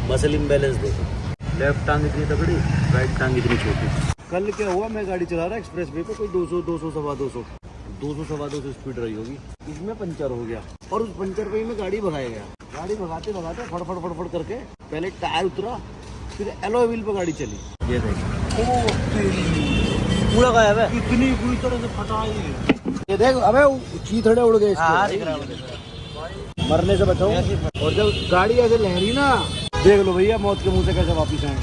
Muscle imbalance देखो, left टांग इतनी तगड़ी, राइट टांग इतनी छोटी। कल क्या हुआ, मैं गाड़ी चला रहा एक्सप्रेस वे पे, कोई 200 200 सवा 200 स्पीड रही होगी, इसमें पंचर हो गया और उस पंचर पे ही मैं गाड़ी भगाया गया। गाड़ी भगाते भगाते फड़फड़ फड़फड़ करके पहले टायर उतरा, फिर एलॉय व्हील पे गाड़ी चली। ये देखो पूरा गायब है, इतनी बुरी तरह से फटा है। ये देख, अबे चीथड़े उड़ गए इसके, मरने से बचाओ। और जब गाड़ी ऐसे लहरी ना, देख लो भैया मौत के मुंह से कैसे वापिस आए।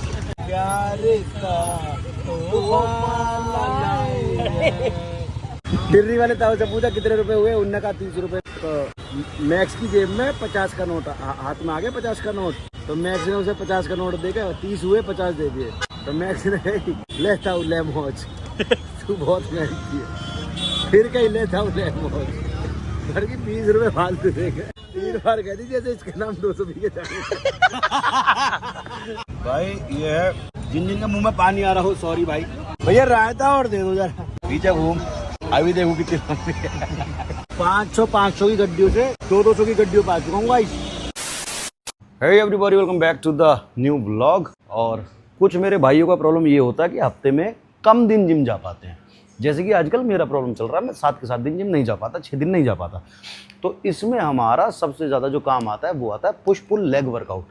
टिर्री वाले ताऊ से पूछा कितने रुपए हुए, उनने कहा 30 रुपए। तो मैक्स की जेब में 50 का नोट हाथ में आ गया, 50 का नोट। तो मैक्स ने उसे 50 का नोट देकर 30 हुए, 50 दे दिए। तो मैक्स ने लेता हूँ ले मौज, तू बहुत मेहनती है। फिर कहीं लेता हूँ ले मौज, घर की 20 रुपए फालतू देगा। 3 बार कह दीजिए इसके नाम 200 बीघे जाने। भाई ये है जिन जिन के मुंह में पानी आ रहा हो, सॉरी भाई। भैया रायता और दे दो जरा, पीछे घूम, अभी देखो कितनी 500 की गड्डियों से 200 की गड्डियों पा चुका हूँ guys. Hey everybody, welcome back to the new vlog. और कुछ मेरे भाइयों का प्रॉब्लम ये होता है कि हफ्ते में कम दिन जिम जा पाते हैं। जैसे कि आजकल मेरा प्रॉब्लम चल रहा है, मैं 7 के 7 दिन जिम नहीं जा पाता, 6 दिन नहीं जा पाता। तो इसमें हमारा सबसे ज़्यादा जो काम आता है वो आता है पुश पुल लेग वर्कआउट।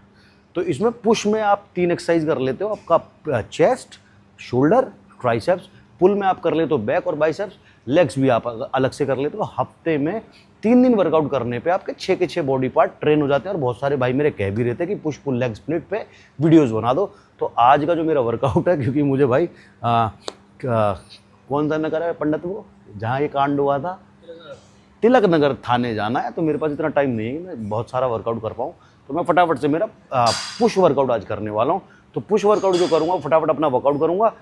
तो इसमें पुश में आप 3 एक्सरसाइज कर लेते हो, आपका चेस्ट, शोल्डर, ट्राइसेप्स। पुल में आप कर लेते हो बैक और बाइसेप्स। लेग्स भी आप अलग से कर लेते हो। हफ्ते में 3 दिन वर्कआउट करने पे आपके 6 के 6 बॉडी पार्ट ट्रेन हो जाते हैं। और बहुत सारे भाई मेरे कह भी रहते हैं कि पुश पुल लेग स्प्लिट पे वीडियोस बना दो। तो आज का जो मेरा वर्कआउट है, क्योंकि मुझे भाई कौन सा नगर है पंडित वो जहाँ ये कांड हुआ था, तिलक नगर थाने जाना है। तो मेरे पास इतना टाइम नहीं है मैं बहुत सारा वर्कआउट कर पाऊँ। तो मैं फटाफट से मेरा पुश वर्कआउट आज करने वाला हूँ। तो पुश वर्कआउट जो करूँगा, फटाफट अपना वर्कआउट करूँगा,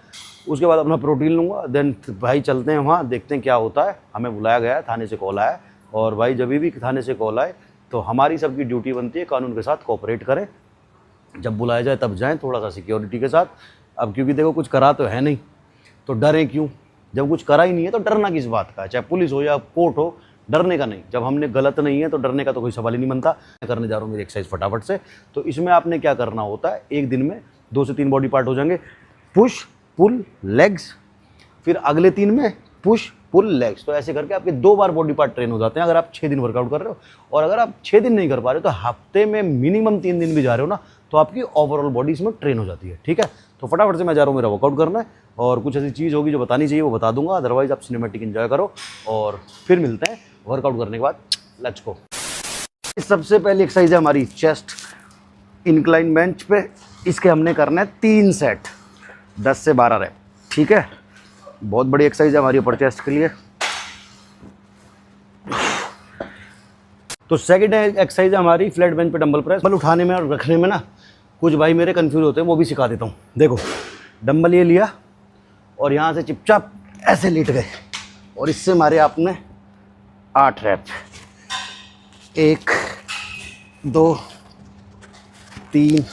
उसके बाद अपना प्रोटीन लूँगा। देन भाई चलते हैं वहाँ, देखते हैं क्या होता है। हमें बुलाया गया है, थाने से कॉल आया है। और भाई जब भी थाने से कॉल आए तो हमारी सबकी ड्यूटी बनती है कानून के साथ कोऑपरेट करें। जब बुलाया जाए तब जाएँ, थोड़ा सा सिक्योरिटी के साथ। अब क्योंकि देखो कुछ करा तो है नहीं, तो डरें क्यों? जब कुछ करा ही नहीं है तो डरना किस बात का है? चाहे पुलिस हो या कोर्ट हो, डरने का नहीं। जब हमने गलत नहीं है तो डरने का तो कोई सवाल ही नहीं बनता। मैं करने जा रहा हूँ मेरी एक्सरसाइज फटाफट से। तो इसमें आपने क्या करना होता है, एक दिन में 2 से 3 बॉडी पार्ट हो जाएंगे, पुश पुल लेग्स। फिर अगले 3 में पुश पुल लेग्स। तो ऐसे करके आपके 2 बार बॉडी पार्ट ट्रेन हो जाते हैं अगर आप 6 दिन वर्कआउट कर रहे हो। और अगर आप 6 दिन नहीं कर पा रहे हो तो हफ्ते में मिनिमम 3 दिन भी जा रहे हो ना, तो आपकी ओवरऑल बॉडी इसमें ट्रेन हो जाती है। ठीक है, तो फटाफट से मैं जा रहा हूँ, मेरा वर्कआउट करना है। और कुछ ऐसी चीज़ होगी जो बतानी चाहिए वो बता दूंगा, अदरवाइज आप सिनेमैटिक एंजॉय करो। और फिर मिलते हैं वर्कआउट करने के बाद। Let's go. सबसे पहली एक्सरसाइज है हमारी चेस्ट इंक्लाइन बेंच पे। इसके हमने करना है 3 सेट, 10 से 12 रैप। ठीक है, बहुत बड़ी एक्सरसाइज है हमारी अपर चेस्ट के लिए। तो सेकंड एक्सरसाइज है हमारी फ्लैट बेंच पे डंबल प्रेस। डंबल उठाने में और रखने में ना कुछ भाई मेरे कंफ्यूज होते हैं, वो भी सिखा देता हूँ। देखो, डंबल ये लिया और यहाँ से चिपचाप ऐसे लेट गए और इससे मारे आपने 8 रैप। 1 2 3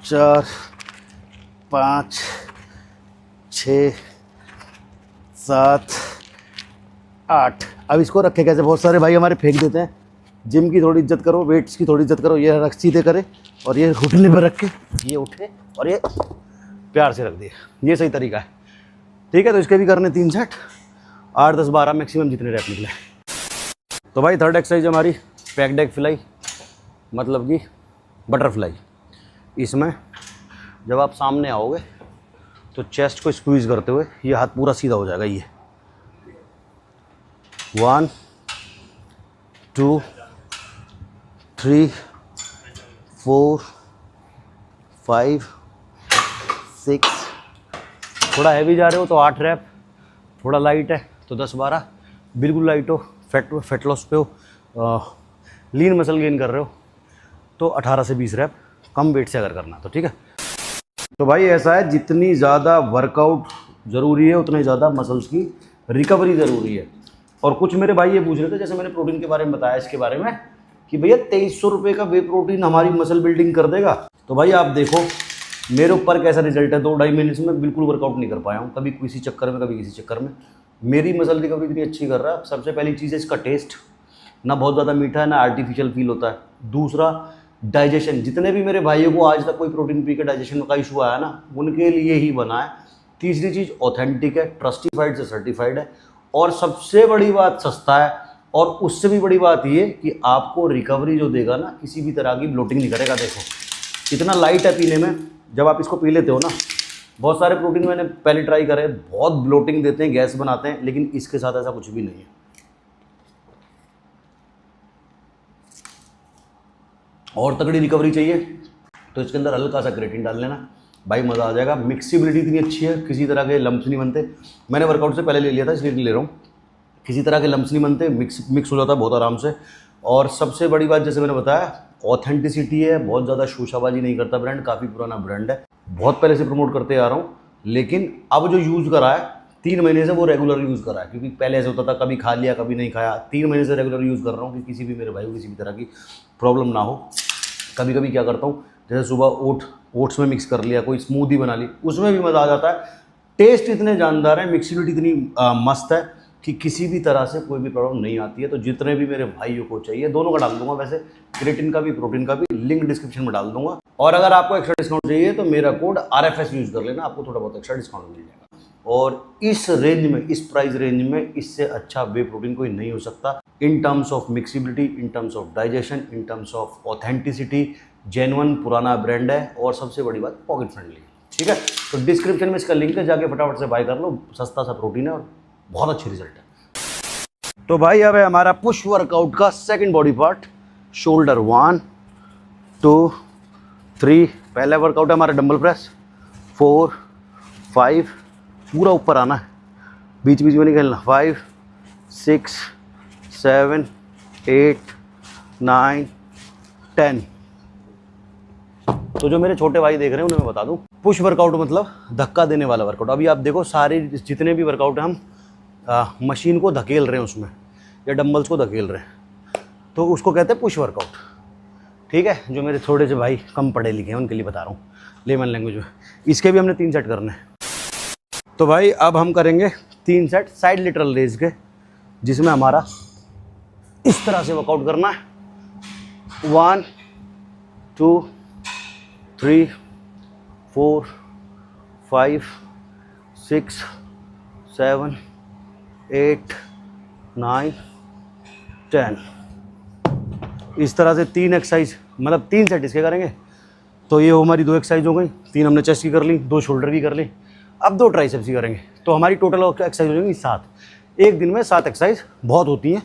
4 5 6 7 8। अब इसको रखे कैसे? बहुत सारे भाई हमारे फेंक देते हैं। जिम की थोड़ी इज्जत करो, वेट्स की थोड़ी इज्जत करो। ये रख सीधे करे और ये घुटने पर रख के ये उठे और ये प्यार से रख दिए, ये सही तरीका है। ठीक है, तो इसके भी करने 3 सेट, 8 10 12 मैक्सिमम जितने रैप निकले। तो भाई थर्ड एक्सरसाइज हमारी पैक डेक फ्लाई, मतलब कि बटरफ्लाई। इसमें जब आप सामने आओगे तो चेस्ट को स्क्वीज़ करते हुए ये हाथ पूरा सीधा हो जाएगा। ये 1 2 3 4 5 6। थोड़ा हैवी जा रहे हो तो 8 रैप, थोड़ा लाइट है तो 10 12। बिल्कुल लाइट हो, फैट लॉस पे हो, लीन मसल गेन कर रहे हो तो 18 से 20 रैप, कम वेट से अगर करना तो। ठीक है, तो भाई ऐसा है, जितनी ज़्यादा वर्कआउट ज़रूरी है उतनी ज़्यादा मसल्स की रिकवरी ज़रूरी है। और कुछ मेरे भाई ये पूछ रहे थे, जैसे मैंने प्रोटीन के बारे में बताया इसके बारे में, कि भैया 2300 रुपये का वे प्रोटीन हमारी मसल बिल्डिंग कर देगा। तो भाई आप देखो मेरे ऊपर कैसा रिजल्ट है। 2-2.5 महीने से मैं बिल्कुल वर्कआउट नहीं कर पाया हूँ, कभी किसी चक्कर में कभी किसी चक्कर में। मेरी मसल रिकवरी इतनी अच्छी कर रहा है। सबसे पहली चीज़ है इसका टेस्ट, ना बहुत ज़्यादा मीठा है ना आर्टिफिशियल फील होता है। दूसरा, डाइजेशन, जितने भी मेरे भाइयों को आज तक कोई प्रोटीन पी के डाइजेशन का इशू आया ना, उनके लिए ही बना है। तीसरी चीज़ ऑथेंटिक है, ट्रस्टिफाइड से सर्टिफाइड है, और सबसे बड़ी बात सस्ता है, और उससे भी बड़ी बात ये कि आपको रिकवरी जो देगा ना, किसी भी तरह की ब्लोटिंग नहीं करेगा। देखो इतना लाइट है पीने में, जब आप इसको पी लेते हो ना, बहुत सारे प्रोटीन मैंने पहले ट्राई करे, बहुत ब्लोटिंग देते हैं, गैस बनाते हैं, लेकिन इसके साथ ऐसा कुछ भी नहीं है। और तगड़ी रिकवरी चाहिए तो इसके अंदर हल्का सा क्रेटिन डाल लेना भाई, मज़ा आ जाएगा। मिक्सिबिलिटी इतनी अच्छी है, किसी तरह के लम्स नहीं बनते। मैंने वर्कआउट से पहले ले लिया था, इसलिए ले रहा हूँ। किसी तरह के लम्स नहीं बनते, मिक्स हो जाता है बहुत आराम से। और सबसे बड़ी बात, जैसे मैंने बताया, ऑथेंटिसिटी है, बहुत ज़्यादा शोशाबाजी नहीं करता ब्रांड, काफ़ी पुराना ब्रांड है, बहुत पहले से प्रमोट करते आ रहा हूँ। लेकिन अब जो यूज़ करा है 3 महीने से, वो रेगुलर यूज़ करा है, क्योंकि पहले ऐसे होता था कभी खा लिया कभी नहीं खाया। 3 महीने से रेगुलर यूज़ कर रहा हूँ कि किसी भी मेरे भाई को किसी भी तरह की प्रॉब्लम ना हो। कभी कभी क्या करता हूँ, जैसे सुबह ओट्स में मिक्स कर लिया, कोई स्मूदी बना ली, उसमें भी मज़ा आ जाता है। टेस्ट इतने जानदार है, मिक्सिबिलिटी इतनी मस्त है कि किसी भी तरह से कोई भी प्रॉब्लम नहीं आती है। तो जितने भी मेरे भाइयों को चाहिए, दोनों का डाल दूंगा, वैसे क्रेटिन का भी प्रोटीन का भी लिंक डिस्क्रिप्शन में डाल दूंगा। और अगर आपको एक्स्ट्रा डिस्काउंट चाहिए तो मेरा कोड RFS यूज़ कर लेना, आपको थोड़ा बहुत एक्स्ट्रा डिस्काउंट मिल जाएगा। और इस रेंज में, इस प्राइस रेंज में इससे अच्छा वे प्रोटीन कोई नहीं हो सकता, in terms of mixability, in terms of digestion, in terms of authenticity. Genuine पुराना ब्रांड है, और सबसे बड़ी बात पॉकेट फ्रेंडली है। ठीक है, तो डिस्क्रिप्शन में इसका लिंक है, जाके फटाफट से बाय कर लो। सस्ता सा प्रोटीन है और बहुत अच्छी रिजल्ट है। तो भाई अब है हमारा पुश वर्कआउट का सेकंड बॉडी पार्ट, शोल्डर। 1 2 3। पहला वर्कआउट है हमारा डंबल प्रेस। 4 5, पूरा ऊपर आना है, बीच बीच में नहीं खेलना। 5 6 7 8 9 10। तो जो मेरे छोटे भाई देख रहे हैं उन्हें मैं बता दूं, पुश वर्कआउट मतलब धक्का देने वाला वर्कआउट। अभी आप देखो, सारे जितने भी वर्कआउट हैं हम मशीन को धकेल रहे हैं उसमें, या डंबल्स को धकेल रहे हैं, तो उसको कहते हैं पुश वर्कआउट। ठीक है, जो मेरे थोड़े से भाई कम पढ़े लिखे हैं उनके लिए बता रहा हूँ, लेमन लैंग्वेज में। इसके भी हमने 3 सेट करने हैं। तो भाई अब हम करेंगे 3 सेट साइड लेटरल रेज के, जिसमें हमारा इस तरह से वर्कआउट करना है। 1 2 3 4 5 6 7 8 9 10। इस तरह से 3 एक्सरसाइज, मतलब 3 सेट इसके करेंगे। तो ये हमारी 2 एक्सरसाइज हो गई, 3 हमने चेस्ट की कर ली, 2 शोल्डर की कर ली, अब 2 ट्राइसेप्स की करेंगे। तो हमारी टोटल एक्सरसाइज हो जाएंगी 7। एक दिन में 7 एक्सरसाइज बहुत होती हैं।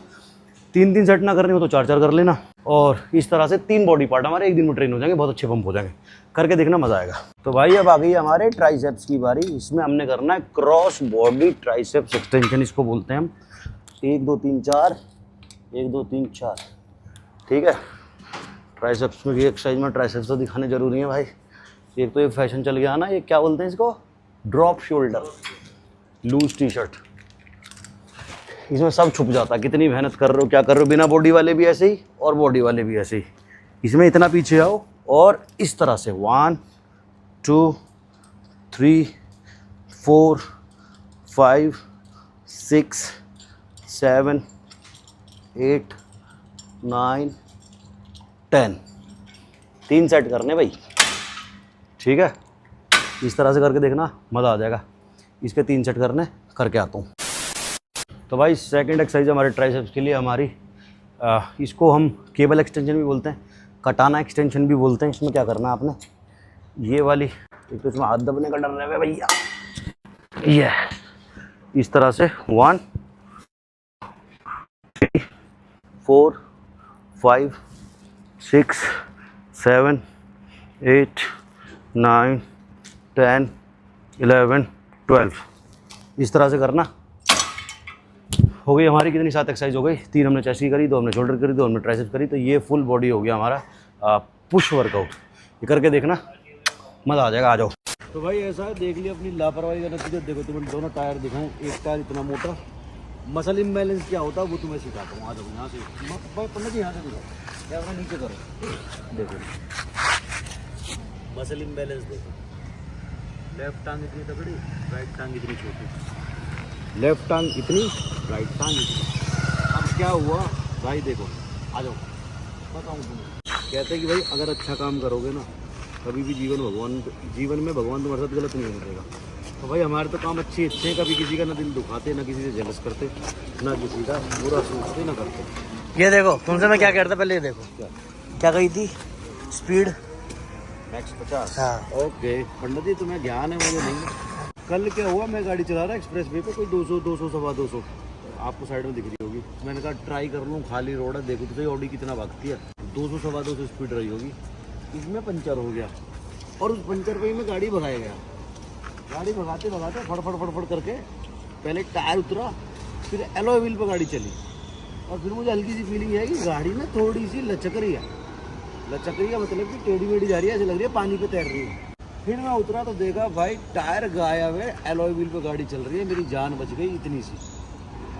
3 सेट ना करनी हो तो 4 कर लेना। और इस तरह से 3 बॉडी पार्ट हमारे एक दिन में ट्रेन हो जाएंगे, बहुत अच्छे पंप हो जाएंगे। करके देखना, मज़ा आएगा। तो भाई अब आ गई हमारे ट्राइसेप्स की बारी। इसमें हमने करना है क्रॉस बॉडी ट्राइसेप्स एक्सटेंशन, इसको बोलते हैं हम। 1 2 3 4, 1 2 3 4। ठीक है, ट्राइसेप्स में ये एक्सरसाइज में ट्राइसेप्स तो दिखाने जरूरी है भाई। एक तो ये फैशन चल गया ना, ये क्या बोलते हैं इसको, ड्रॉप शोल्डर, लूज टी-शर्ट। इसमें सब छुप जाता है, कितनी मेहनत कर रहे हो, क्या कर रहे हो। बिना बॉडी वाले भी ऐसे ही और बॉडी वाले भी ऐसे ही। इसमें इतना पीछे आओ और इस तरह से 1 2 3 4 5 6 7 8 9 10। 3 सेट करने भाई। ठीक है, इस तरह से करके देखना, मज़ा आ जाएगा। इसके 3 सेट करने, करके आता हूँ। तो भाई सेकंड एक्सरसाइज हमारे ट्राइसेप्स के लिए हमारी इसको हम केबल एक्सटेंशन भी बोलते हैं, कटाना एक्सटेंशन भी बोलते हैं। इसमें क्या करना है आपने, ये वाली, एक तो इसमें हाथ दबने का डर है भैया, ये इस तरह से 1 3 4 5 6 7 8 9 10 11 12। इस तरह से करना। हो गई हमारी कितनी, 7 एक्सरसाइज हो गई। 3 हमने चेस्ट की करी, 2 हमने शोल्डर करी, 2 हमने ट्राइसेप्स करी। तो ये फुल बॉडी हो गया हमारा पुश वर्कआउट। ये करके देखना, मज़ा आ जाएगा। आ जाओ। तो भाई ऐसा है, देख लिया अपनी लापरवाही का नतीजा। देखो तुम्हें दोनों टायर दिखाएं, एक टायर इतना मोटा। मसल इम्बैलेंस क्या होता है वो तुम्हें सिखाता हूँ। आ जाओ यहाँ से, पंडित जी यहाँ से दिखाओ, क्या अपना नीचे करो। देखो मसल इम्बैलेंस देखो, लेफ्ट टांग इतनी तगड़ी, राइट टांग इतनी छोटी, लेफ्ट टांग इतनी, राइट टांग इतनी। अब क्या हुआ भाई, देखो आ जाओ बताऊँ तुम्हें। कहते हैं कि भाई अगर अच्छा काम करोगे ना, कभी भी जीवन में भगवान तुम्हारे साथ गलत नहीं करेगा। तो भाई हमारे तो काम अच्छे हैं, कभी किसी का ना दिल दुखाते, ना किसी से जेलस करते, ना किसी का बुरा सोचते, ना करते। ये देखो तुमसे मैं क्या कह रहा था पहले, ये देखो क्या कही थी, स्पीड मैक्स 50। हाँ। ओके पंडित जी तुम्हें ज्ञान है, मुझे नहीं। कल क्या हुआ, मैं गाड़ी चला रहा एक्सप्रेस वे पे, कोई 200 सवा 200 आपको साइड में दिख रही होगी। मैंने कहा ट्राई कर लूँ, खाली रोड है, देखो तो सही ऑडी कितना भागती है। 200 सवा 200 स्पीड रही होगी, इसमें पंचर हो गया और उस पंचर पे ही मैं गाड़ी भगाया गया। गाड़ी भगाते भगाते फड़फड़ करके पहले टायर उतरा, फिर एलॉय व्हील पर गाड़ी चली और फिर मुझे हल्की सी फीलिंग है कि गाड़ी में थोड़ी सी लचक रही है मतलब कि टेढ़ी मेढ़ी जा रही है, ऐसे लग रही है पानी पे तैर रही है। फिर मैं उतरा तो देखा भाई टायर गायब है, एलॉय व्हील पे गाड़ी चल रही है, मेरी जान बच गई इतनी सी।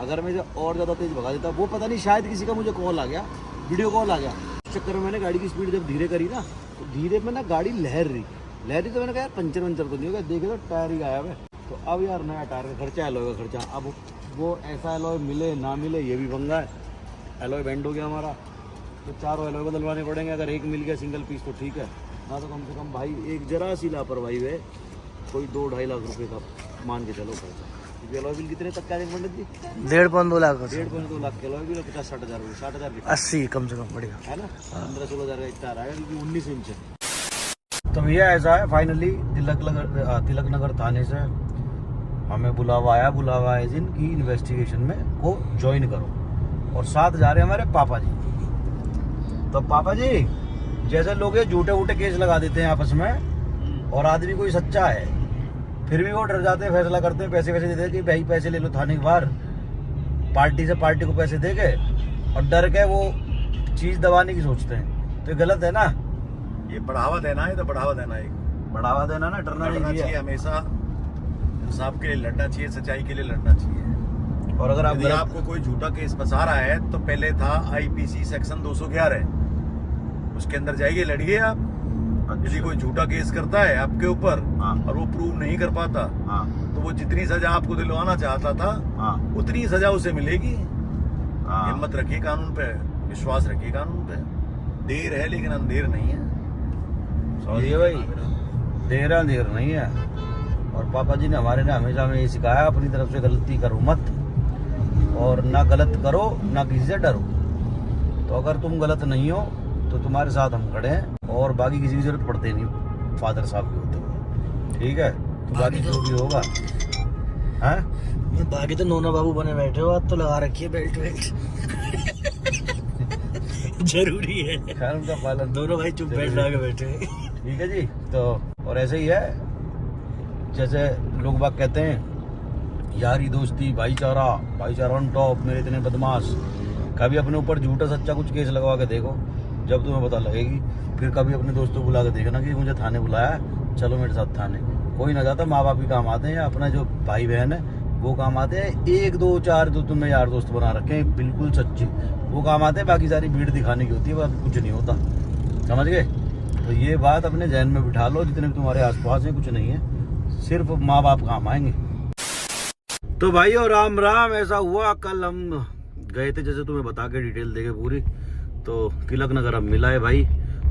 अगर मैं और ज़्यादा तेज़ भगा देता, वो पता नहीं शायद किसी का मुझे कॉल आ गया, वीडियो कॉल आ गया, इस चक्कर में मैंने गाड़ी की स्पीड जब धीरे करी ना, तो धीरे में ना गाड़ी लहर रही तो मैंने कहा यार पंचर तो नहीं होगा, देखे तो टायर ही गायब है। तो अब यार नया टायर का खर्चा, एलॉय का खर्चा, अब वो ऐसा एलॉय मिले ना मिले ये भी पंगा है। एलॉय बेंड हो गया हमारा, तो 4 एलॉय बदलवाने पड़ेंगे। अगर एक मिल गया सिंगल पीस तो ठीक है, ना तो कम से कम भाई एक जरा सी लापरवाही है, कोई 2-2.5 लाख रुपए का मान के चलो खर्चा। क्योंकि एलॉय बिल कितने तक का है पंडित जी? 1.5-2 लाख। 1.5-2 लाख के एलॉय बिल, 50-60 हज़ार, 60,000 80 कम से कम बढ़िया है ना, 15-16 हज़ार का इतना आ रहा है, क्योंकि 19 इंच है। तो भैया ऐसा है, फाइनली तिलक नगर थाने से हमें बुलावा आया इस दिन की इन्वेस्टिगेशन में को ज्वाइन करो, और साथ जा रहे हैं हमारे पापा जी। तो पापा जी जैसे लोग ये झूठे केस लगा देते हैं आपस में, और आदमी कोई सच्चा है फिर भी वो डर जाते हैं, फैसला करते हैं, पैसे देते हैं कि भाई पैसे ले लो थाने के बाहर, पार्टी को पैसे दे के, और डर के वो चीज दबाने की सोचते हैं। तो ये गलत है ना, ये बढ़ावा देना है, तो बढ़ावा देना है, बढ़ावा देना ना, डरना नहीं चाहिए। हमेशा इंसाफ के लिए लड़ना चाहिए, सच्चाई के लिए लड़ना चाहिए। और अगर आपको कोई झूठा केस फंसा रहा है तो पहले था IPC सेक्शन 211, उसके अंदर जाइए, लड़िए आप। यदि कोई झूठा केस करता है आपके ऊपर और वो प्रूव नहीं कर पाता, तो वो जितनी सजा आपको दिलवाना चाहता था उतनी सजा उसे मिलेगी। हिम्मत रखिए कानून पे, विश्वास रखिए कानून पे। देर है लेकिन अंधेर नहीं है। ये भाई देर नहीं है। और पापा जी ने हमारे हमेशा हमें ये सिखाया, अपनी तरफ से गलती करो मत, और ना गलत करो ना किसी से डरो। तो अगर तुम गलत नहीं हो तो तुम्हारे साथ हम खड़े हैं, और बाकी किसी की जरूरत पड़ती नहीं फादर साहब के होते हुए, ठीक है। तो बाकी जो भी होगा हैं, बाकी तो नोना बाबू बने बैठे हो, आज तो लगा रखी है बेल्ट जरूरी है, खैर उनका पालन। दोनों भाई चुप बेल्ट लगा के बैठे हैं, ठीक है जी। तो और ऐसे ही है, जैसे लोग बाग कहते हैं यारी दोस्ती भाईचारा ऑन टॉप, मेरे इतने बदमाश। कभी अपने ऊपर झूठा सच्चा कुछ केस लगवा के देखो, जब तुम्हें पता लगेगी। फिर कभी अपने दोस्तों को बुला के देखना कि मुझे थाने बुलाया, चलो मेरे साथ थाने। कोई ना जाता, माँ बाप ही काम आते हैं, या अपना जो भाई बहन है वो काम आते हैं। 1-2-4 तो तुमने यार दोस्त बना रखे हैं बिल्कुल सच्ची, वो काम आते हैं। बाकी सारी भीड़ दिखाने की होती है, बाकी कुछ नहीं होता, समझ गए। तो ये बात अपने जहन में बिठा लो, जितने भी तुम्हारे आसपास हैं कुछ नहीं है, सिर्फ माँ बाप काम आएंगे। तो भाई और राम राम। ऐसा हुआ कल हम गए थे, जैसे तुम्हें बता के डिटेल देके पूरी, तो तिलक नगर हम मिला है भाई,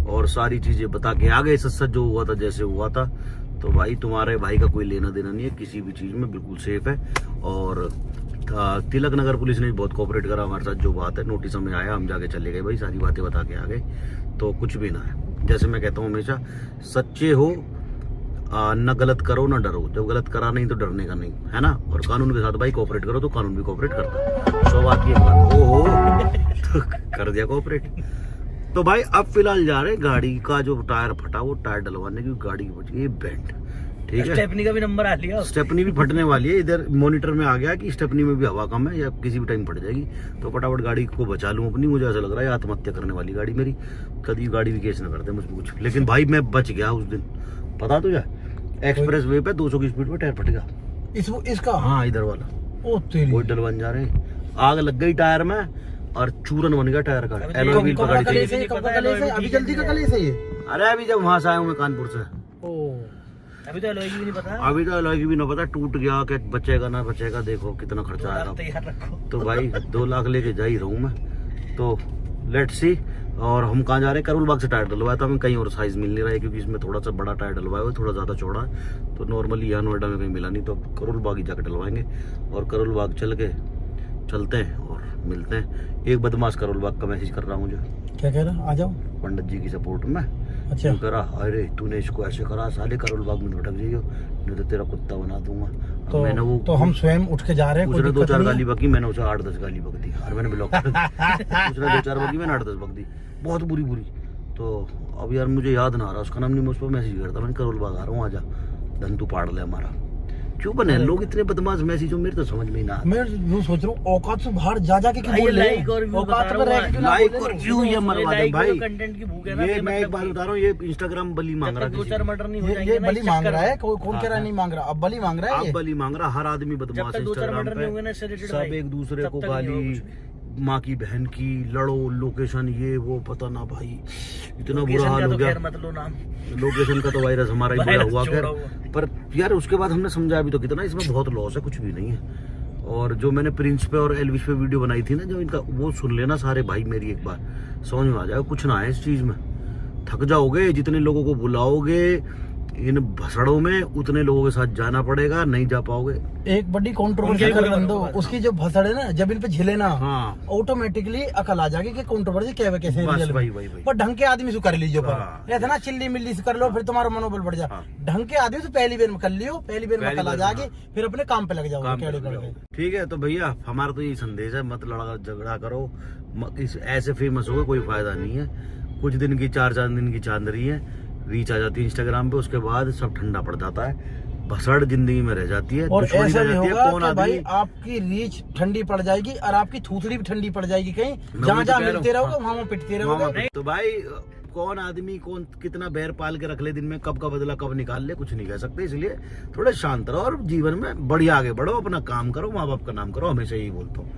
और सारी चीजें बता के आ गए, सच जो हुआ था जैसे हुआ था। तो भाई तुम्हारे भाई का कोई लेना देना नहीं है किसी भी चीज में, बिल्कुल सेफ है। और तिलक नगर पुलिस ने बहुत कोऑपरेट करा हमारे साथ। जो बात है नोटिस हमें आया, हम जाके चले गए भाई, सारी बातें बता के आ गए। तो कुछ भी ना है, जैसे मैं कहता हूँ हमेशा, सच्चे हो न गलत करो ना डरो। जब गलत करा नहीं तो डरने का नहीं है ना। और कानून के साथ भाई कोऑपरेट करो तो कानून भी कोऑपरेट करता है। 100 बात की एक बात, ओहो तो कर दिया कोऑपरेट। तो भाई अब फिलहाल जा रहे, गाड़ी का जो टायर फटा वो टायर डलवाने की, गाड़ी की बच गई बेंट, ठीक है। स्टेपनी का भी नंबर आ लिया, स्टेपनी भी फटने वाली है। इधर मॉनिटर में आ गया कि स्टेपनी में भी हवा कम है या किसी भी टाइम फट जाएगी। तो फटाफट गाड़ी को बचा लूं अपनी। मुझे ऐसा लग रहा है आत्महत्या करने वाली गाड़ी मेरी, कभी गाड़ी भी केस ना करते मुझ पर कुछ। लेकिन भाई मैं बच गया उस दिन, पता तुझे, एक्सप्रेस वे पे 200 की स्पीड पे टायर फट गया इसका। हाँ इधर वाला, ओ तेरी, कोई डलवान जा रहे, आग लग गई टायर में और चूरन बन गया टायर का। एलॉय व्हील पकड़ के अभी जल्दी का कलेश है ये। अरे अभी जब वहां से आया हूँ मैं कानपुर से, अभी तो एलॉय की भी नहीं पता, अभी तो एलॉय की भी ना पता, टूट गया क्या बचेगा ना बचेगा, देखो कितना खर्चा आएगा। तैयार रखो। तो भाई 2 लाख लेके जा ही रहूं मैं। तो लेट्स सी, और हम कहाँ जा रहे हैं, करोल बाग से टायर डलवाया था हमें, कहीं और साइज मिल नहीं रहा है क्योंकि इसमें थोड़ा सा बड़ा टायर डलवाया हुआ है, थोड़ा ज़्यादा चौड़ा है, तो नॉर्मली यहाँ नोएडा में कहीं मिला नहीं, तो अब करोल बाग ही जाकर डलवाएंगे। और करोल बाग चलते हैं और मिलते हैं। एक बदमाश करोल बाग का मैसेज कर रहा मुझे, क्या कह रहा, आ जाओ पंडित जी की सपोर्ट में। अच्छा करा, अरे तूने इसको ऐसे करा, साले करोल बाग में भटक जाइयो, नहीं तो तेरा कुत्ता बना दूंगा। तो मैंने वो तो हम स्वयं उठ के जा रहे हैं, कोई उसने दिक्कत 2-4 नहीं है। गाली बकी, मैंने उसे 8-10 गाली बक दी और मैंने ब्लॉक कर दिया। उसने 2-4 बकी, मैंने 8-10 बक दी, बहुत बुरी। तो अब यार मुझे याद ना आ रहा उसका नाम, नहीं मैं उस पर मैसेज करता, मैंने करोल बाग आ रहा हूँ, आजा धन तू पाड़ ले हमारा। क्यों बने लोग इतने बदमाश मैसेज, जो मेरे तो समझ में ही ना आता। मैं यूँ सोच रहा हूँ औकात से बाहर जा के क्यों बोल रहे हैं? औकात में रह के क्यों ना लाइक बोल और रहे हैं? व्यू ये मरवा दे भाई। कंटेंट की भूख है ना, ये मैं एक बात बता रहा हूँ, ये इंस्टाग्राम बली मांग रहा है किसी को। मर्डर नहीं हो ये जाएंगे ना बलि इस मांग चक्कर रहा में। है, कौन कह रहा नहीं मांग रहा, अब बलि मांग रहा है आप ये। बली मांग रहा, हर आदमी बदमाश जब तक 2-4 इंस्टाग्राम मर्डर नहीं होंगे ना, पे, इससे related सब भाई, एक दूसरे तब को तक नहीं होगा गाली, कुछ माँ की बहन की, लड़ो, लोकेशन ये वो, पता ना भाई, इतना बुरा लोकेशन हाल का हो तो गया। खैर मत लो नाम। लोकेशन का तो वायरस हमारा ही बड़ा वायरस हुआ छोड़ा खैर, हुआ। पर यार उसके बाद हमने समझा भी तो कितना इसमें बहुत लॉस है, कुछ भी नहीं है। और जो मैंने प्रिंस पे और एलविश पे वीडियो बनाई थी ना, जो इनका, वो सुन लेना सारे भाई मेरी, एक बार समझ में आ जाएगा, कुछ ना है इस चीज में। थक जाओगे, जितने लोगों को बुलाओगे इन भसड़ों में, उतने लोगों के साथ जाना पड़ेगा, नहीं जा पाओगे। एक बड़ी कंट्रोवर्सी कर बंदो, उसकी जो भसड़ है ना, जब इन पे झिले ना, हाँ ऑटोमेटिकली अकल आ जाएगी कि कंट्रोवर्सी क्या है, कैसे बस रियल वही में। वही वही। पर ढंग के आदमी से कर लीजिए, हाँ। पर ऐसा ना चिल्ली मिल्ली से कर लो, फिर तुम्हारा मनोबल बढ़ जाए। हाँ। ढंग के आदमी से पहली बार में कर लियो, पहली बार में पहली अकल आ बार, जाएगी, हाँ। फिर अपने काम पे लग जाओगे, काम टेढ़े कर करके। लो। ठीक है, तो भैया हमारा तो यही संदेश है, मत लड़ा झगड़ा करो, इस ऐसे फेमस हो कोई फायदा नहीं है। कुछ दिन की 4 दिन की चांदनी है, रीच आ जाती है इंस्टाग्राम पे, उसके बाद सब ठंडा पड़ जाता है, भसड़ जिंदगी में रह जाती है, और दुश्मनी ऐसा रह भी जाती है। होगा कौन कि भाई आदमी, आपकी रीच ठंडी पड़ जाएगी और आपकी थूथड़ी भी ठंडी पड़ जाएगी, कहीं मैं जहाँ वही तो जहाँ कह रहा मिलते हूँ। रहोगे वहाँ वहाँ पिटते मामा रहोगे। पे। तो भाई कौन आदमी कौन कितना बैर पाल के रख ले दिन में, कब का बदला कब निकाल ले, कुछ नहीं कह सकते। इसलिए थोड़े शांत रहो और जीवन में बढ़िया आगे बढ़ो, अपना काम करो, माँ बाप का नाम करो, हमेशा यही बोलता हूँ।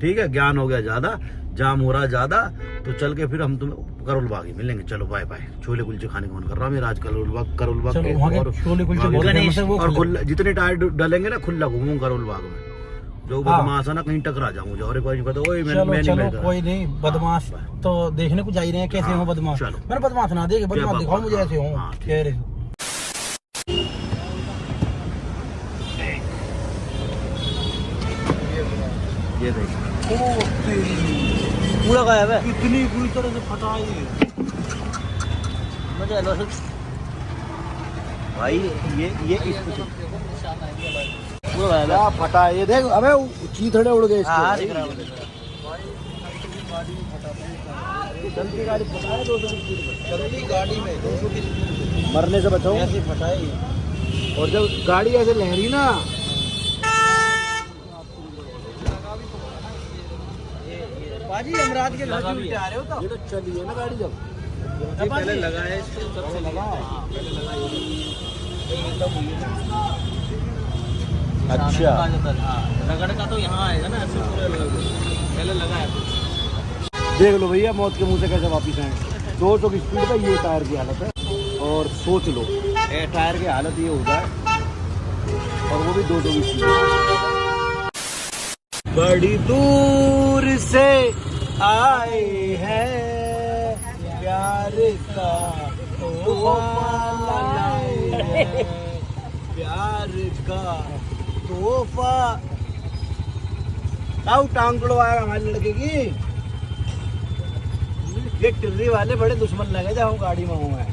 ठीक है, ज्ञान हो गया ज्यादा, जाम हो रहा ज्यादा, तो चल के फिर हम तुम्हें करोल बाग ही मिलेंगे। चलो बाय बाय। छोले कुलचे खाने का मन कर रहा है मेरा आज, करोल बाग चलो, वहाँ के छोले कुलचे बहुत फेमस है, वो और खुले। जितने टायर डलेंगे ना, खुला घूमूंगा करोल बाग में, जो हाँ। बदमाश है ना कहीं टकरा जाऊंगा, और एक बार कहता ओए मैं चलो नहीं चलो मिल रहा। कोई नहीं, बदमाश तो देखने को जा ही रहे हैं, कैसे हाँ, हो बदमाश। चलो। मैंने बदमाश ना देखे, बदमाश क्या दिखाओ मुझे, हाँ, ऐसे हो हाँ, ठीक। कह रहे हो। ये देख पूरा गायब है, इतनी बुरी तरह से फटा है मजा लो। भाई, ये पूरा गायब है। फटा ये देख, अबे चीथड़े उड़ गए हाँ, इसके। दिख रहा है, दिख रहा है। चलती गाड़ी फटा है 200 की स्पीड में, चलती गाड़ी में 200 की स्पीड में मरने से बचाओ। ऐसे फटा है ये। और जब गाड़ी ऐसे लहरी ना, बाजी हम रात के घर से उल्टे आ रहे हो, ये तो चली है ना गाड़ी जब पहले लगा है इसको, पहले लगा अच्छा। रगड़ का तो यहाँ आएगा ना, ऐसे पूरे पहले लगा है। देख लो भैया मौत के मुंह से कैसे वापिस आए। 200 की स्पीड पे ये टायर की हालत है, और सोच लो टायर की हालत ये हो जाए, और वो भी 200 की स्पीड। बड़ी दूर से आए हैं, प्यार का तोहफा लाए हैं, प्यार का तोहफा। लाओ टांग तोड़वाया हमारे लड़के की। ये टिर्री वाले बड़े दुश्मन लगे जब हम गाड़ी में हुए हैं,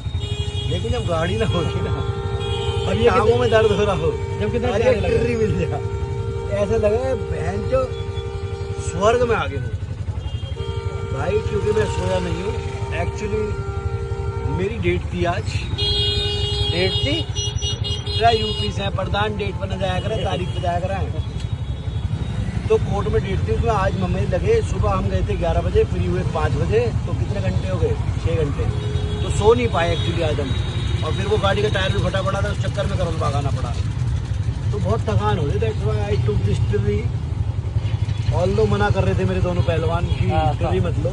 लेकिन जब गाड़ी ना होगी ना, अब ये टांगों में दर्द हो रहा हो, जब कितना टिर्री मिल जाए, ऐसा लगे बहन जो स्वर्ग में आ गए हो भाई। क्योंकि मैं सोया नहीं हूँ, एक्चुअली मेरी डेट थी आज। डेट थी यूपी से प्रधान डेट पर न जाया करें, तारीख पे जाया करें, तो कोर्ट में डेट थी उसमें। आज मम्मी लगे, सुबह हम गए थे 11 बजे, फ्री हुए 5 बजे, तो कितने घंटे हो गए, 6 घंटे। तो सो नहीं पाए एक्चुअली आज हम, और फिर वो गाड़ी का टायर भी फटा पड़ा था, उस चक्कर में करोल बाग आना पड़ा, तो बहुत थकान हो रही। That's why I took this टिर्री। ऑल्दो मना कर रहे थे मेरे दोनों पहलवान की टिर्री मत लो,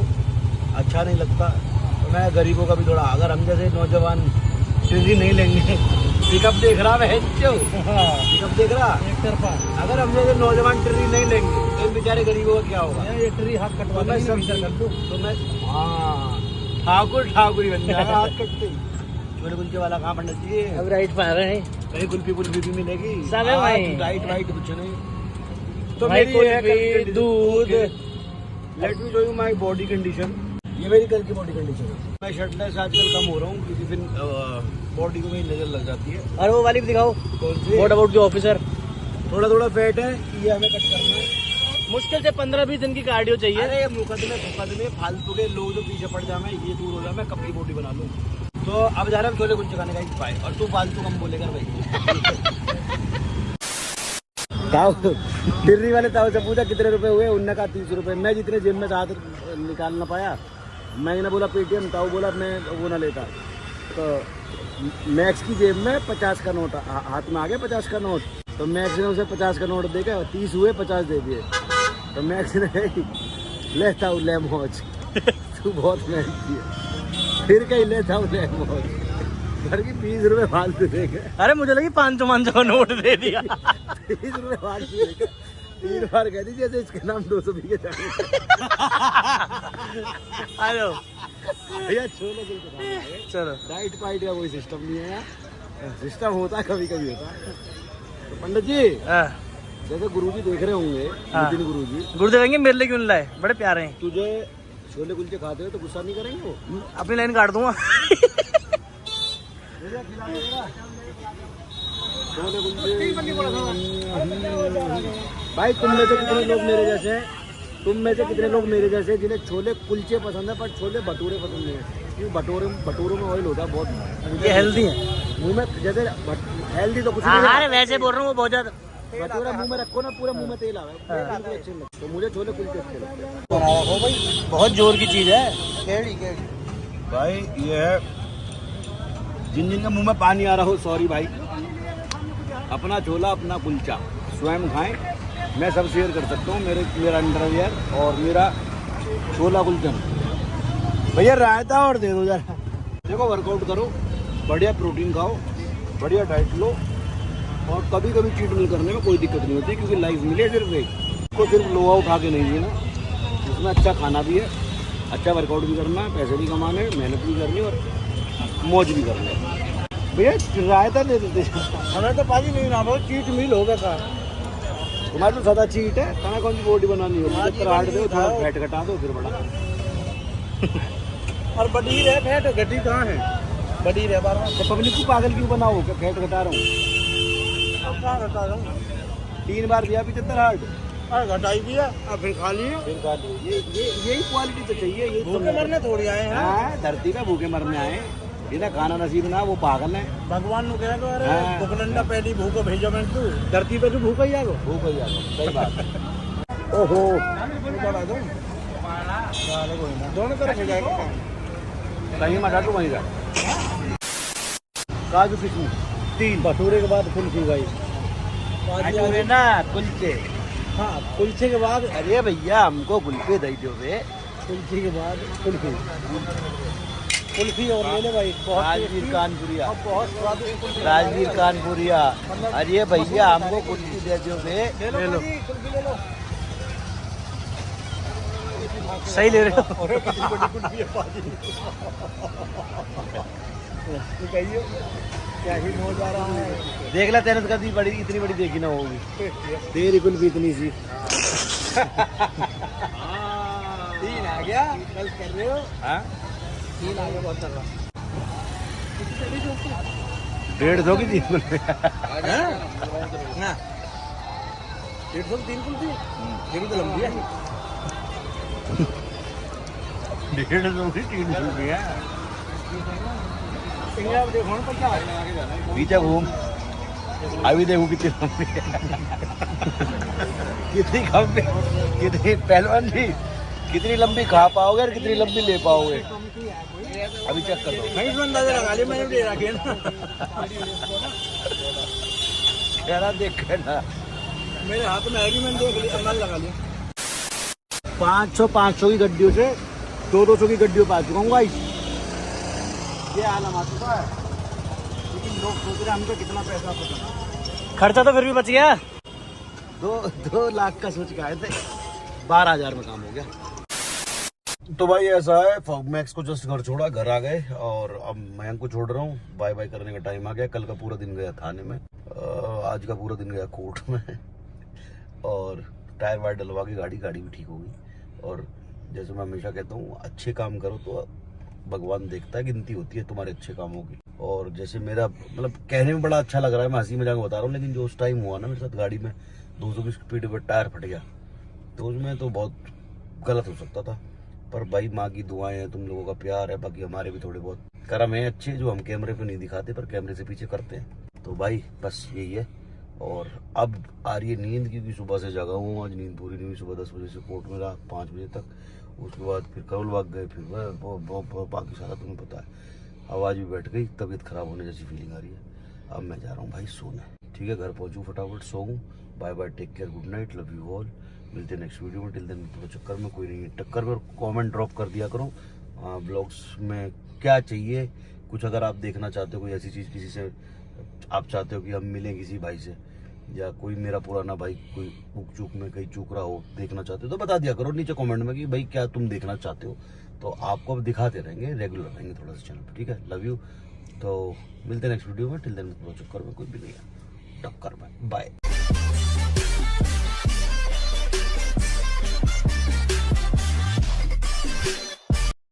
अच्छा नहीं लगता। तो मैं गरीबों का भी थोड़ा, अगर हम जैसे नौजवान टिर्री नहीं लेंगे, पिकअप देख रहा है पिकअप देख रहा, अगर हम जैसे नौजवान टिर्री नहीं लेंगे तो इन बेचारे गरीबों का क्या होगा। ये ट्री हाथ कटवा तो मैं हाँ, ठाकुर ठाकुर ही बन जाएगा हाथ कटते ही। छोले कुलचे वाला कहाँ पंडित जी? अब राइट पा रहे हैं कहीं कुल्फी कुल्फी भी मिलेगी? सब है भाई। डाइट वाइट कुछ नहीं। तो भाई मेरी ये है कुल्फी, दूध। Let me show you my body condition. ये मेरी कल की बॉडी कंडीशन है। मैं शर्टलेस आजकल कम हो रहा हूँ क्योंकि फिर बॉडी को मेरी नजर लग जाती है। और वो वाली भी दिखाओ, कौन सी? What about the officer. थोड़ा थोड़ा फैट है, ये हमें कट करना है। मुश्किल से 15-20 दिन की कार्डियो चाहिए। अरे मुकदमे फालतू के लोग जो पीछे पड़ जाए ये दूर हो जाए, मैं कब की बॉडी बना लूँ। तो अब जा रहा है छोले कुलचे खाने का एक पाए, और तू फालतू कम बोलेगा भाई। ताऊ दिल्ली वाले ताऊ से पूछा कितने रुपए हुए, उनने कहा 30 रुपए। मैं जितने जेब में से हाथ निकाल ना पाया, मैंने बोला पेटीएम, ताऊ बोला मैं वो ना लेता। तो मैक्स की जेब में 50 का नोट हाथ में आ गया, 50 का नोट। तो मैक्स ने उसे 50 का नोट दे के 30 हुए, 50 दे दिए। तो मैक्स ने लेता हूँ ले मौज, तू बहुत मेहनती है। फिर कहीं लेता हूँ ले मौज, घर की 20 रुपए फालतू दे गए। अरे मुझे लगी 500 का नोट दे दिया। 30 रुपए फालतू दे गए। 3 बार कह दीजिए जैसे इसके नाम 200 बीघे जाने। हेलो भैया छोले कुलचे खाना है। चलो। डाइट पाइट का कोई सिस्टम नहीं है यार। सिस्टम होता है कभी कभी होता है। तो पंडित जी जैसे गुरुजी देख रहे होंगे, नितिन गुरुजी, गुरुदेव कहेंगे मेरे लिए क्यों नहीं लाए, बड़े प्यारे हैं। तुझे छोले कुलचे खाते हो तो गुस्सा नहीं करेंगे वो? अपनी लाइन काट दूंगा। छोले कुलचे भाई, तुम में से कितने लोग मेरे जैसे हैं? तुम में से कितने लोग मेरे जैसे हैं जिन्हें छोले कुलचे पसंद है पर छोले भटूरे पसंद नहीं है? क्योंकि भटूरों में ऑयल होता है बहुत। ये हेल्दी है। मुंह में जैसे हेल्दी तो कुछ नहीं अरे वैसे बोल रहा हूँ, वो बहुत ज्यादा भटूरा मुंह में रखो ना, पूरा मुंह में तेल आवे, बिल्कुल अच्छे लगते। तो मुझे छोले कुलचे अच्छे लगते हैं। भाई बहुत जोर की चीज है। भाई ये है, जिन जिन के मुंह में पानी आ रहा हो सॉरी भाई, अपना छोला अपना कुलचा स्वयं खाएं। मैं सब शेयर कर सकता हूँ, मेरा अंडरवियर और मेरा छोला कुलचा। भैया रायता और दे दो जरा। देखो वर्कआउट करो, बढ़िया प्रोटीन खाओ, बढ़िया डाइट लो, और कभी कभी चीट मील करने में कोई दिक्कत नहीं होती क्योंकि लाइफ मिले सिर्फ एक को, सिर्फ लोहा उठा के नहीं देना। उसमें अच्छा खाना भी है, अच्छा वर्कआउट भी करना है, पैसे भी कमाने, मेहनत भी करनी और मौज भी करनी है। भैया रायता दे देते। हमें तो पाजी नहीं ना, बहुत चीट मील होगा का। तुम्हारी तो सदा चीट है, कहाँ कौन सी बॉडी बनानी होगी? कराट दो, थोड़ा फैट घटा दो, फिर बड़ा। और बड़ी है, फैट घटी कहाँ है? बड़ी है बार बार। तो पब्लिक को पागल क्यों बनाओ कि फैट घटा रहा हूँ? अब कहाँ घटा रहा हूँ? 3 बार दिया 75 हार्ट, घटाई दिया, अब फिर खा लिए। यही क्वालिटी तो चाहिए। ये भूखे मरने थोड़ी आए हैं। हाँ, धरती पे भूखे मरने आए, जिन्हें खाना नसीब ना वो पागल है। भगवान ने कहा तो अरे भूखलंडा पहली भूखो भेजो मैं तू धरती पे, तू भूखा ही आ गो, भूखा ही आ गो। सही बात। ओहो बढ़ा दो, दोनों तरफ हो जाएगा। कहीं मटा तो वहीं जा। काजू किशमिश 3, भटूरे के बाद कुल्फी भाई, भटूरे ना कुलचे। हाँ कुलचे के बाद, अरे भैया हमको कुल्फी दे दो बे। कुल्फी के बाद कुल्फी, कुल्फी और ले ले भाई। राजवीर कानपुरिया, बहुत स्वादिष्ट राजवीर कानपुरिया। अरे भैया हमको कुल्फी दे दो बे। ले लो कुल्फी ले लो। सही ले रहे हो। क्या ही हो जा रहा है, देख ला तेरे कभी बड़ी इतनी बड़ी देखी ना होगी तेरी कुल्फी इतनी सी। 3 आ गया, कल कर रहे हो? हाँ 3 आ गया, बहुत चल रहा। 150 की 3 कुल्फी ना, 150 की 3 कुल्फी, ये भी तो लंबी है। 150 की 3 कुल्फी है। पीछे घूम, अभी देखो कितनी लंबी है। कितनी लंबी, कितनी पहलवान जी, कितनी लंबी खा पाओगे और कितनी लंबी ले पाओगे अभी चेक कर लो। नहीं तो अंदाजा लगा लिया मैंने, दे रखी है ना। कहना देख ना, मेरे हाथ में आएगी, मैंने देख लिया, अंदाजा लगा लिया। 500 की गड्डियों से 200 की गड्डियों पा चुका हूँ गाइस। ये आलम आ चुका है, लेकिन लोग सोच रहे हैं हमको कितना पैसा पता। खर्चा तो फिर भी बच गया। 2 लाख का सोच के आए थे, 12,000 में काम हो गया। तो भाई ऐसा है, मैक्स को जस्ट घर छोड़ा, घर आ गए और अब मयंक को छोड़ रहा हूँ। बाय बाय करने का टाइम आ गया। कल का पूरा दिन गया थाने में, आज का पूरा दिन गया कोर्ट में और टायर वायर डलवा के गाड़ी भी ठीक हो गई। और जैसे मैं हमेशा कहता हूँ, अच्छे काम करो तो भगवान देखता है, गिनती होती है तुम्हारे अच्छे कामों की। और जैसे मेरा मतलब कहने में बड़ा अच्छा लग रहा है, मैं हंसी मजाक में बता रहा हूँ, लेकिन जो उस टाइम हुआ ना मेरे साथ गाड़ी में 200 की स्पीड पर टायर फट गया, तो उसमें तो बहुत गलत हो सकता था। पर भाई माँ की दुआएं हैं, तुम लोगों का प्यार है, बाकी हमारे भी थोड़े बहुत कर्म है अच्छे जो हम कैमरे पे नहीं दिखाते पर कैमरे से पीछे करते हैं। तो भाई बस यही है। और अब आ रही है नींद, क्योंकि सुबह से जगा हूँ, आज नींद पूरी नहीं हुई। सुबह 10 बजे से कोर्ट में रहा 5 बजे तक, उसके बाद फिर करोल बाग गए, फिर बाकी सारा तुम्हें पता है। आवाज़ भी बैठ गई, तबीयत खराब होने जैसी फीलिंग आ रही है। अब मैं जा रहा हूँ भाई सोने, ठीक है, घर पहुँचूँ फटाफट सोऊँ। Bye bye, take care, good night, love you all. मिलते हैं नेक्स्ट वीडियो में। टिल देन तो चक्कर में कोई नहीं है, टक्कर में कमेंट ड्रॉप कर दिया करो ब्लॉग्स में क्या चाहिए कुछ। अगर आप देखना चाहते हो कोई ऐसी चीज़, किसी से आप चाहते हो कि हम मिलें किसी भाई से, या कोई मेरा पुराना भाई कोई उक चूक में कहीं चूक रहा हो, देखना चाहते हो तो बता दिया करो नीचे कमेंट में कि भाई क्या तुम देखना चाहते हो। तो आपको अब दिखाते रहेंगे, रेगुलर रहेंगे थोड़ा सा चैनल पर, ठीक है। Love you. तो मिलते हैं नेक्स्ट वीडियो में। टिल देन तो चक्कर में कोई भी नहीं है, टक्कर में। बाय।